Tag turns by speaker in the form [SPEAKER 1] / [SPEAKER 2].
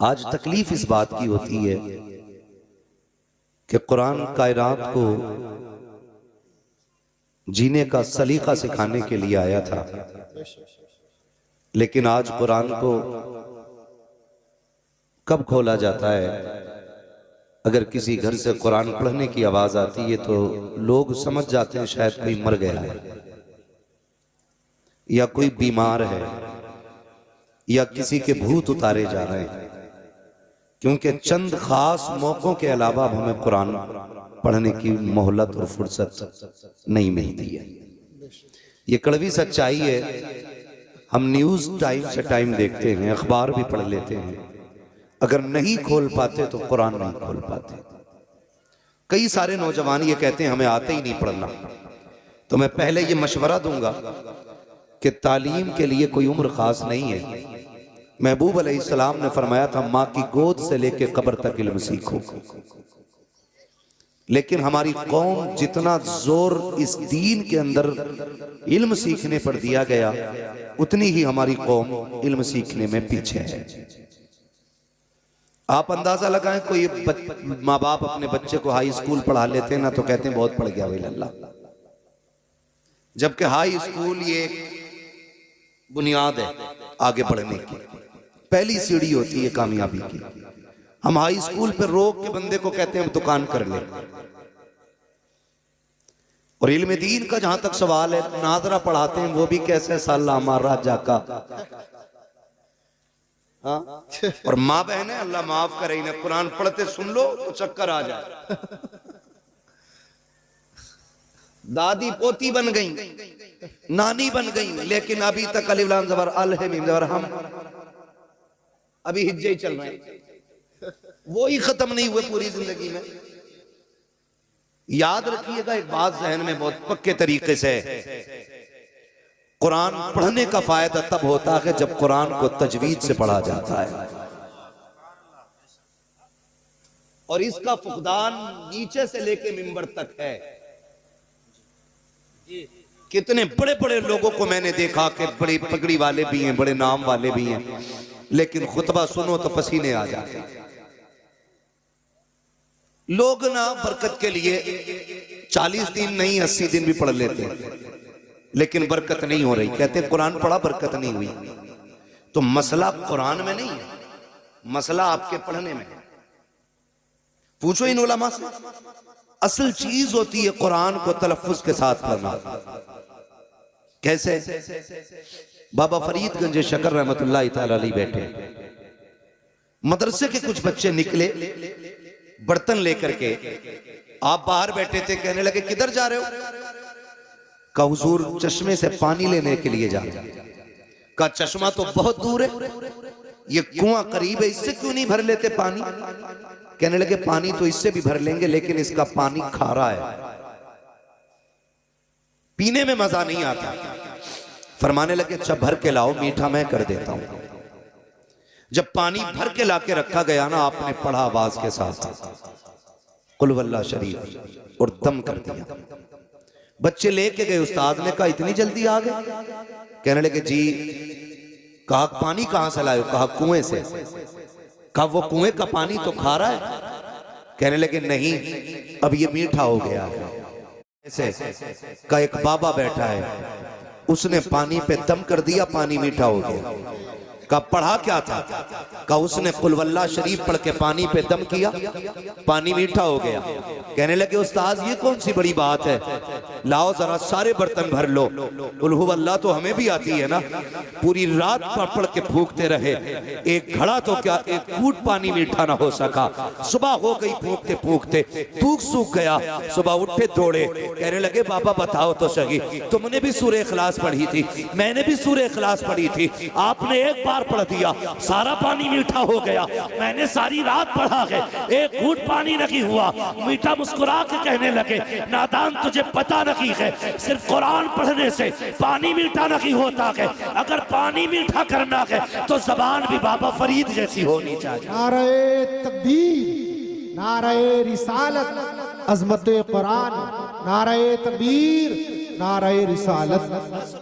[SPEAKER 1] आज तकलीफ इस बात की होती है कि कुरान कायनात को जीने का सलीका सिखाने के लिए आया था, लेकिन आज कुरान को कब खोला जाता है, अगर किसी घर से कुरान पढ़ने की आवाज आती है तो लोग समझ जाते हैं शायद कोई मर गया है या कोई बीमार है या किसी के भूत उतारे जा रहे हैं, क्योंकि चंद खास मौकों के अलावा अब हमें कुरान पढ़ने की मोहलत और फुर्सत नहीं मिलती है। ये कड़वी सच्चाई है। हम न्यूज टाइम से टाइम देखते हैं, अखबार भी पढ़ लेते हैं, अगर नहीं खोल पाते तो कुरान नहीं खोल पाते। कई सारे नौजवान ये कहते हैं हमें आते ही नहीं पढ़ना, तो मैं पहले ये मशवरा दूंगा कि तालीम के लिए कोई उम्र खास नहीं है। महबूब अलैहिस्सलाम ने फरमाया था माँ की गोद से लेके कब्र तक इल्म सीखो, लेकिन हमारी कौम जितना जोर इस दीन के अंदर इल्म सीखने पर दिया गया, उतनी ही हमारी कौम इल्म सीखने में पीछे है। आप अंदाजा लगाएं, कोई माँ बाप अपने बच्चे को हाई स्कूल पढ़ा लेते हैं ना तो कहते हैं बहुत पढ़ गया वही अल्लाह, जबकि हाई स्कूल ये बुनियाद है आगे बढ़ने की, पहली सीढ़ी होती है कामयाबी की। हम हाई स्कूल पे रोक के बंदे को कहते हैं दुकान कर ले। और इल्म दीन का जहां तक सवाल है, नादरा पढ़ाते हैं वो भी कैसे साला हमारा जाका, हाँ? और माँ बहन है अल्लाह माफ करे, इन्हें कुरान पढ़ते सुन लो तो चक्कर आ जाए। दादी पोती बन गई, नानी बन गई, लेकिन अभी तक अलिफ लाम ज़बर अल है मीम ज़बर हम अभी हिज्जे ही चल रहे हैं, वो ही खत्म नहीं हुए पूरी जिंदगी में। याद रखिएगा एक बात जहन में बहुत पक्के तरीके से, कुरान पढ़ने का फायदा तब होता है जब कुरान को तजवीद से पढ़ा जाता है, और इसका फुकदान नीचे से लेके मिंबर तक है। कितने बड़े बड़े लोगों को मैंने देखा कि बड़ी पगड़ी वाले भी हैं, बड़े नाम वाले भी हैं, लेकिन खुतबा सुनो तो पसीने आ जाते हैं। लोग ना बरकत के लिए 40 दिन नहीं 80 दिन भी पढ़ लेते हैं, लेकिन बरकत नहीं हो रही। कहते हैं कुरान पढ़ा बरकत नहीं हुई। तो मसला कुरान में नहीं है, मसला आपके पढ़ने में है। पूछो इन उलमा से, असल चीज होती है कुरान को तलफ्फुज के साथ पढ़ना। कैसे? बाबा फरीदगंज शकर रहमतुल्लाह तआला अलैह बैठे, मदरसे के कुछ बच्चे निकले बर्तन लेकर के, आप बाहर बैठे थे, कहने लगे किधर जा रहे हो? कहा हुजूर चश्मे से पानी लेने के लिए जा रहे हैं। कहा चश्मा तो बहुत दूर है, ये कुआं करीब है, इससे क्यों नहीं भर लेते पानी? कहने लगे पानी तो इससे भी भर लेंगे, लेकिन इसका पानी खारा है, पीने में मजा नहीं आता। फरमाने लगे अच्छा भर के लाओ, मीठा मैं कर देता हूं। जब पानी भर के लाके रखा गया ना, आपने पढ़ा आवाज के साथ कुल वल्लाह शरीफ और दम कर दिया। बच्चे लेके गए, उस्ताद ने कहा इतनी जल्दी आ गए? कहने लगे जी। कहा पानी कहां से लाए? कहा कुएं से। कहा वो कुएं का पानी तो खारा है? कहने लगे नहीं, अब ये मीठा हो गया है। ऐसे का एक बाबा बैठा है, उसने पानी पे दम कर दिया, पानी मीठा हो गया। का पढ़ा क्या था? का उसने कुल वल्लाह शरीफ पढ़ के पानी पे दम किया, पानी मीठा हो गया। कहने लगे उस्ताद ये कौन सी बड़ी बात है, लाओ जरा सारे बर्तन भर लो। कुल हु अल्लाह तो हमें भी आती है ना, पूरी रात पढ़ के फूंकते रहे, एक घड़ा तो क्या एक घूंट पानी मीठा ना हो सका। सुबह हो गई फूंकते फूंकते, थूक सूख गया, सुबह उठे दौड़े, कहने लगे बाबा बताओ तो सही, तुमने भी सूरह इखलास पढ़ी थी, मैंने भी सूरह इखलास पढ़ी थी, आपने एक बार पढ़ दिया सारा पानी मीठा हो गया, मैंने सारी रात पढ़ा है, एक घूंट पानी नहीं हुआ। मीठा मुस्कुरा के कहने लगे नादान तुझे पता नहीं है, सिर्फ कुरान पढ़ने से पानी मीठा नहीं होता है, अगर पानी मीठा करना है तो जबान भी बाबा फरीद जैसी होनी चाहिए।
[SPEAKER 2] नारे तकबीर, नारे रिसालत, अज़मत कुरान, नारे तकबीर, नारे रिसालत।